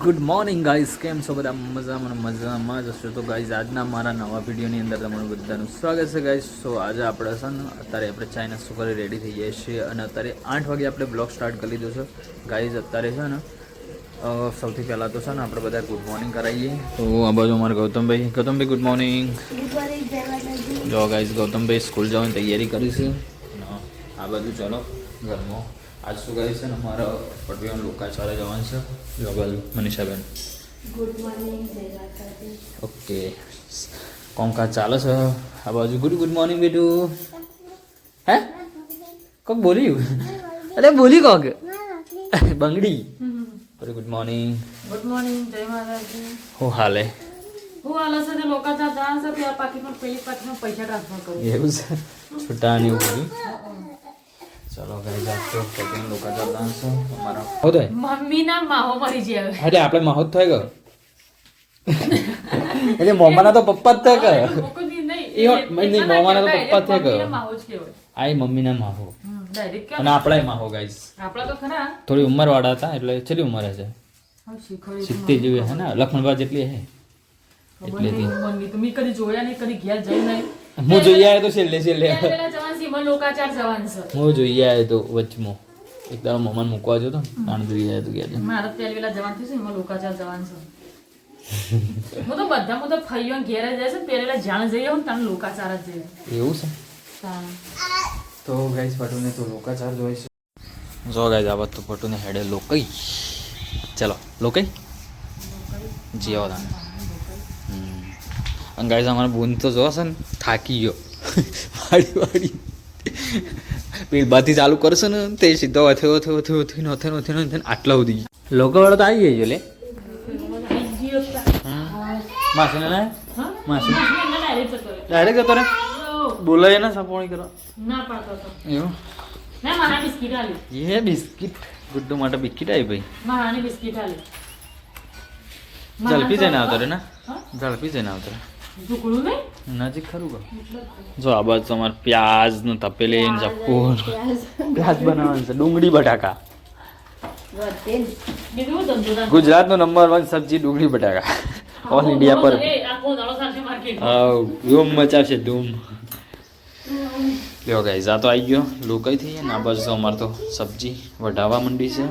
Good morning guys, કેમ છો બધા? મજામાં જ હશો તો ગાઈઝ, આજના મારા નવા વિડીયોની અંદર તમારું બધાનું સ્વાગત છે ગાઈઝ. સો આજે આપણે છે ને અત્યારે આપણે ચાય નાસ્તો કરી રેડી થઈ ગયા છીએ અને અત્યારે 8 વાગે આપણે બ્લોગ સ્ટાર્ટ કરી લીધો છે ગાઈઝ. અત્યારે છે ને સૌથી પહેલાં તો છે ને આપણે બધા ગુડ મોર્નિંગ કરાવીએ. તો આ બાજુ અમારા ગૌતમભાઈ ગુડ મોર્નિંગ. જો ગાઈઝ, ગૌતમભાઈ સ્કૂલ જવાની તૈયારી કરીશું. આ બાજુ ચાલો ઘરમાં આજ શું કહે છે ને અમારા પટવીમાં લોકાચારે જવાનું છે. જો બાજુ મનીષાબેન ગુડ મોર્નિંગ. ઓકે, કોમકાજ ચાલે છે. આ બાજુ ગુડ મોર્નિંગ બેટું. હે કોક બોલ્યું? અરે બોલી કોક બંગડી. Good morning. Good morning. જય માતાજી. હું હાલે? હું હાલે છે તે લોકાચાર જાણ છે તે આ પાકીટમાં પેલી પાકીટમાં પૈસા ટ્રાન્સફર કરું. એવું છે, છૂટા ને એવું બધું. ચલો ગાઈસ, આજ તો પટવીમાં લોકાચાર ડાન્સ છે અમારા. હો તો મમ્મીના માહો મરી જાય હવે. એટલે આપણે માહોત થઈ ગયો એટલે મોમાના તો પપ્પા જ થાય કે મોકોની નહીં. એ નહીં, મોમાના તો પપ્પા જ થાય કે મમ્મીના માહો જ કહેવાય. આ મમ્મીના માહો ડાયરેક્ટ અને આપણા માહો ગાઈસ. આપણા તો ખરા. થોડી ઉંમર વાળા હતા એટલે છેલ્લી ઉંમર હશે, હવે શીખવાડી 70 જેવી હે ને, લક્ષ્મણબા જેટલી હે. ખબર નહીં મમ્મી તો મી કદી જોયા નહીં, કદી ઘેર જઈ નહીં. હું જોઈ આવ્યો તો છેલ્લે પેલા જવાન છે એમાં લોકાચાર જવાન છે. હું જોઈ આવ્યો તો વચમાં એક દાડો મમ્માને મૂકવા જતો તાણ જોઈ આવ્યો તો ગયા મારા પહેલી વેલા જવાન થયું છે એમાં લોકાચાર જવાન છે. હું તો બધા ફઈઓ ઘેર જાય છે પહેલા જાણ જઈએ હું તને લોકાચાર જ જઈએ. એવું છે. તાણ. તો ગાઈસ, પટુને તો લોકાચાર જોઈ છે. જો ગાઈસ, આ તો પટુને હેડે લોકઈ. ચલો લોકઈ જી આવો તાણ. અને ગાઈસ, અમારા બોન તો જો છે ને થાકી ગયો વાડી પેલી બાથી ચાલુ કરશે ને તે સીધો આટલા સુધી લોકો વાળો તો આવી ગયો લે. માસીને ના માસી ડાયરેક્ટ જતો રે, બોલાય ને સપોણી કરવા ના પાડતો તો. એવું ના મારા બિસ્કિટ આલી. એ બિસ્કિટ ગુડ્ડુ માટે બિસ્કિટ આવી ભાઈ. મારાની બિસ્કિટ આલી. ઝડપી જઈને આવતો રે ને, હા? ઝડપી જઈને આવતો રે. ઢુકળું નહીં? નજીક ખરું કહો. જો આ બાજુ તમારે પ્યાજ નું તપેલી ને ચપ્પુ પ્યાજ બનાવવાનું છે, ડુંગળી બટાકા. બીજું ધંધો ધંધો. ગુજરાતનો નંબર 1 સબ્જી ડુંગળી બટાકા ઓલ ઇન્ડિયા પર. એ આખો દાડો ચાલશે માર્કેટ. ધૂમ મચાવશે ધૂમ. લ્યો ગાઈઝ, આ તો આવી ગયો લોકઈ થઈ ને. આ બાજુ અમારે તો સબ્જી વઢાવા માંડી છે.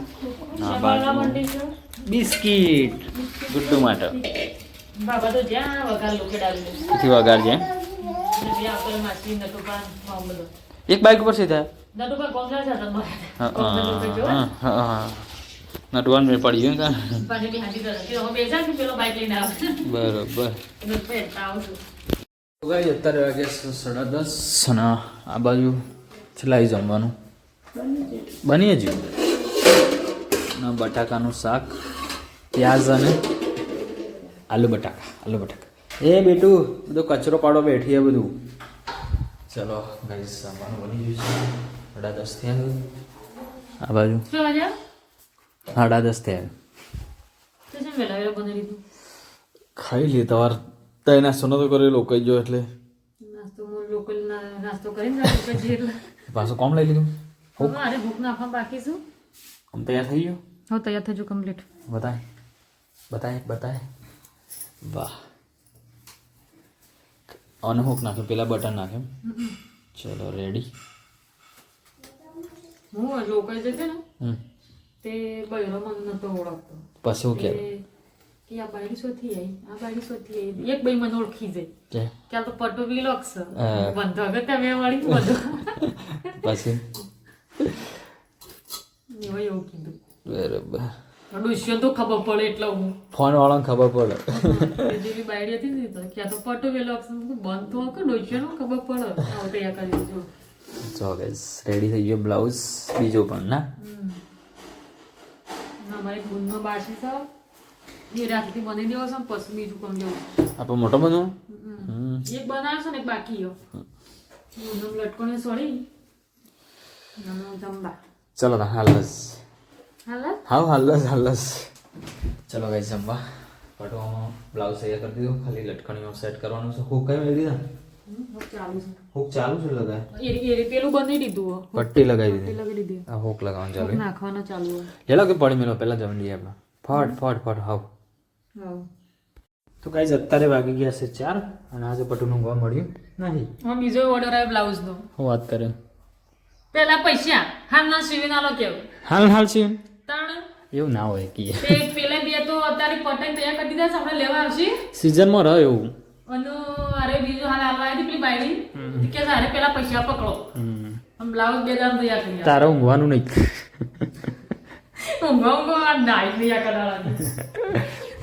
આ બાજુ બિસ્કિટ ગુડ્ડુ માટે. બાબા તો જ્યાં વઘાર લોકે ડાલી દે. તેથી વઘાર છે. એટલે આપણે માછી નટુપા મામ બધો. એક બાઈક ઉપર સીધા નટુપા કોંગલા જતા મારે. નટવાન મેં પડી ગયું કા. પાછી બી હાંડી દે કે હવે બેસા કે પેલો બાઈક લઈને આવે. બરોબર. એટલે પેટા આવશું. તો ગાઈ, અત્યારે વાગે 10:30 અને આ બાજુ છેલ્લા જમવાનું બની જ અને બટાકાનું શાક, પ્યાજ અને આલુ બટાકા. એ બેટું બધો કચરો પાડો બેઠી બધું. ચલો ગાઈસ, જમવાનું બની ગયું છે. 10:30 થયા. આ બાજુ શું વાજા? 10:30 થયા. તો છે વેલા વેલા બનાવી દીધું. ખાઈ લે તવાર તય નાસ્તો નતો કર્યો લોકઈ ગયો એટલે નાસ્તો હું લોકલ નાસ્તો કરીને રાખું કે જે એટલે. પાછું કોમ લઈ લીધું. મારે ભૂખ નાખવા બાકી છું. આમ તૈયાર થઈ ગયો. હવે તૈયાર થજો કમ્પ્લીટ. બતાય વાહ. અને હુક નાખે પેલા બટન નાખે. ચલો રેડી. હું લોકલ જે છે ને હમ તે બૈરો મને નતો ઓળખતો. પછી શું કે કે આ બાયડી શોથી આવી, આ બાયડી શોથી આવી. એક ભાઈ મને ઓળખી જાય કે આ તો પટો વિલોક છે. બંધો અગર તમે વળી બધો પછી એવું કીધું. બરોબર. ડુસ્યો તો ખબર પડે એટલે હું ફોન વાળાને ખબર પડે. જેવી બાયડી હતી ને તો કે આ તો પટો વિલોક છે. બંધ તો કે ડુસ્યો ખબર પડે. આવો તૈયાર કરી દીધું. જો ગાઈસ, રેડી થઈ ગયો બ્લાઉઝ બીજો પણ ના. અમારી બુનનો બાસી છે એ રાતથી બની દેવો છે પછી બીજું કોણ દેવું. આપણો મોટો બનવો. એક બનાવશો ને એક બાકી લટકોને સોળી જમવા. ચલો તા હાલસ. હાલ હાલસ. ચલો ગાઈસ, જમવા પટવામાં બ્લાઉઝ તૈયાર કરી દીધો. ખાલી લટકણીઓ સેટ કરવાનું છે. હુક કઈ મેળવી દીધા? ચાલુ છે. હુક ચાલુ છે લગાય. એ પેલું બનાવી દીધું. પટ્ટી લગાવી પટ્ટી દીધી. લગાવી દીધી. આ હુક લગાવવાનું ચાલુ. નાખવાનો ચાલુ હોય. લેલો કે પડી મેલો પહેલા જમી લઈએ આપણે. ફટ હાવ. હા તો ગાઈઝ અત્યારે વાગી ગયા છે 4 અને આજે પટુનું ઊંઘવા મળ્યું નહીં. હા બીજો ઓર્ડર આવ્યો બ્લાઉઝનો. હું વાત કરે પેલા પૈસા હાલ ના સીવી નાલો કેવું હાલ છે તાણ એવું ના હોય કે તે પેલા બે તો અત્યારે પટાઈ તૈયાર કરી દીધા છે, આપણે લેવા આવશે સિઝનમાં રહે એવું. અને અરે બીજું હાલ હાલવા આવી પેલી બાયડી કે અરે પેલા પૈસા પકડો આમ બ્લાઉઝ બે દામ તૈયાર કરી તારે ઊંઘવાનું નહીં. ઊંઘવા નાઈ તૈયાર કરાવવાની.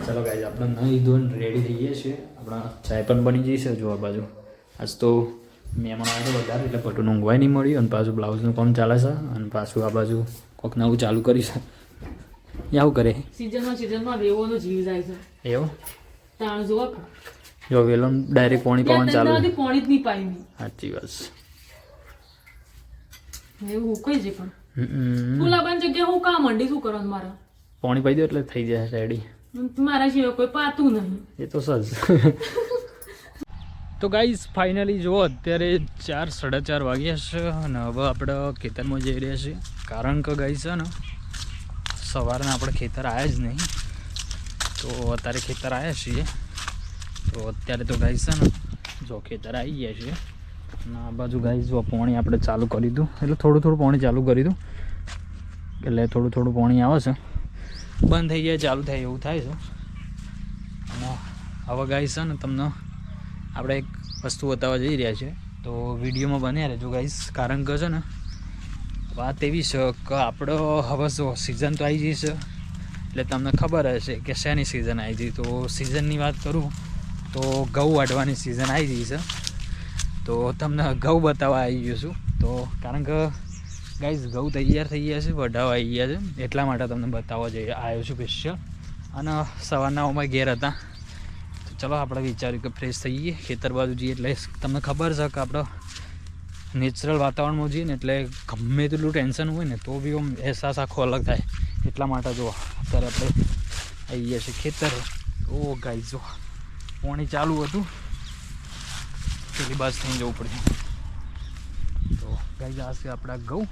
ચલો ગાઈઝ આપણે નહીં ધોઈને રેડી થઈ ગયા છીએ. આપણા ચાય પણ બની જઈ છે. જો આ બાજુ આજ તો મહેમાન આવે તો વધારે એટલે પટુનું ઊંઘવાય નહીં મળ્યું અને પાછું બ્લાઉઝનું કામ ચાલે છે અને પાછું આ બાજુ કોઈક નવું ચાલુ કરીશું. આવું કરે સીઝનમાં વેવોનો જીવ જાય છે એવું. તાણ જોવો જો વેલો ડાયરેક્ટ પાણી પાવાનું ચાલુ. પાણી જ નહીં પાઈ સાચી વાત એવું કઈ છે પણ છે. ગુલાબાની જગ્યાએ હું કામ મંડી શું કરવાનું મારા પાણી પાઈ દો એટલે થઈ જાય રેડી. મારા સિવાય કોઈ પાતું નહીં એ તો સજ. તો ગાઈઝ ફાઇનલી જુઓ અત્યારે 4:30 વાગ્યા છે અને હવે આપણે ખેતરમાં જઈ રહ્યા છીએ. કારણ કે ગાઈઝ છે ને સવારના આપણે ખેતર આવ્યા જ નહીં, તો અત્યારે ખેતર આવ્યા છીએ. તો અત્યારે તો ગાઈઝ છે ને જો ખેતર આવી ગયા છીએ અને આ બાજુ ગાઈઝ જો પાણી આપણે ચાલુ કરી દીધું એટલે થોડું પાણી ચાલુ કરી દીધું એટલે થોડું પાણી આવે છે. બંધ થઈ જાય ચાલુ થાય એવું થાય છે. અને હવે ગાઈઝ છે ને તમને આપણે એક વસ્તુ બતાવવા જઈ રહ્યા છીએ, તો વિડીયોમાં બન્યા રહેજો ગાઈઝ. કારણ કે છે ને વાત એવી છે કે આપણો હવે જો સિઝન તો આવી જઈ છે એટલે તમને ખબર હશે કે શેની સિઝન આવી ગઈ. તો સિઝનની વાત કરું તો ઘઉં વાઢવાની સિઝન આવી ગઈ છે. તો તમને ઘઉં બતાવવા આવી ગયો છું. તો કારણ કે ગાઈઝ ઘઉં તૈયાર થઈ ગયા છે, વઢાવા આવી ગયા છે, એટલા માટે તમને બતાવવા આવ્યો છું સ્પેશિયલ. અને સવારના અમે ઘેર હતા તો ચલો આપણે વિચાર્યું કે ફ્રેશ થઈ ગઈએ, ખેતર બાજુ જઈએ. એટલે તમને ખબર છે કે આપણે નેચરલ વાતાવરણમાં જઈએ ને એટલે ગમે તેટલું ટેન્શન હોય ને તો બી આમ અહેસાસ આખો અલગ થાય. એટલા માટે જો અત્યારે આપણે આવી ગયા છીએ ખેતર. ઓ ગાઈઝ જો પાણી ચાલુ હતું, પેલી બાજુ થઈને જવું પડે. તો ગાઈઝ આ છે આપણા ઘઉં.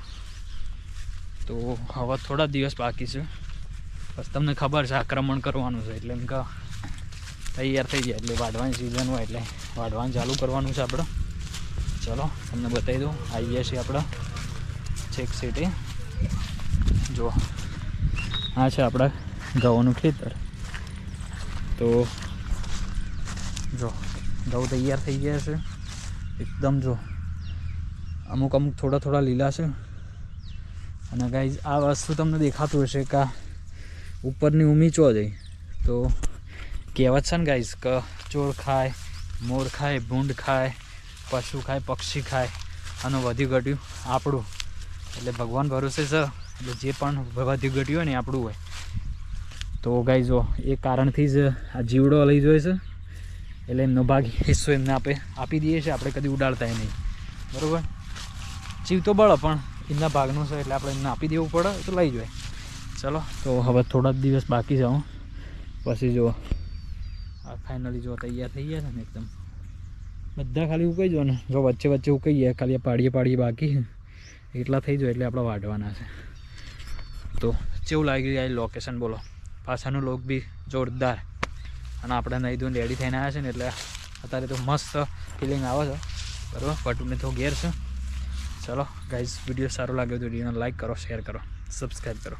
તો હવે થોડા દિવસ બાકી છે, બસ તમને ખબર છે આક્રમણ કરવાનું છે એટલે એમ કે તૈયાર થઈ જાય એટલે વાઢવાની સિઝન હોય એટલે વાઢવાનું ચાલુ કરવાનું છે આપણે. ચલો તમને બતાવી દઉં. આવી ગયા છીએ આપણે છેક સેટે. જો આ છે આપણા ઘઉંનું ખેતર. તો જો ઘઉં તૈયાર થઈ ગયા છે એકદમ. જો અમુક થોડા લીલા છે. અને ગાઈઝ આ વસ્તુ તમને દેખાતું હશે કે ઉપરની ઉમી ચો જાય. તો કહેવત છે ને ગાઈઝ કે ચોર ખાય, મોર ખાય, ભૂંડ ખાય, પશુ ખાય, પક્ષી ખાય અને વધ્યું ઘટ્યું આપણું. એટલે ભગવાન ભરોસે છે એટલે જે પણ વધ્યું ઘટ્યું હોય ને એ આપણું હોય. તો ગાઈઝ જો એ કારણથી જ આ જીવડો લઈ જોઈએ છે એટલે એમનો ભાગ હિસ્સો એમને આપી દઈએ છીએ. આપણે કદી ઉડાડતા નહીં, બરાબર. જીવ તો બળે પણ એમના ભાગનું છે એટલે આપણે એમને આપી દેવું પડે તો લઈ જાય. ચલો તો હવે થોડા દિવસ બાકી છે. પછી જો આ ફાઇનલી જો તૈયાર થઈ ગયા છે ને એકદમ બધા. ખાલી ઉકાઈ જો ને, જો વચ્ચે ઉકાઈ ગયા, ખાલી આ પાડીએ બાકી એટલા થઈ જાય એટલે આપણે વાઢવાના છે. તો કેવું લાગી આ લોકેશન બોલો? પાછાનું લોક બી જોરદાર. અને આપણે નહીં ધોઈને રેડી થઈને આવ્યા છે ને એટલે અત્યારે તો મસ્ત ફિલિંગ આવે છે, બરાબર. પટુને તો ઘેર છે. ચલો ગાઈઝ વિડીયો સારો લાગ્યો તો વિડીયોને લાઈક કરો, શેર કરો, સબસ્ક્રાઈબ કરો.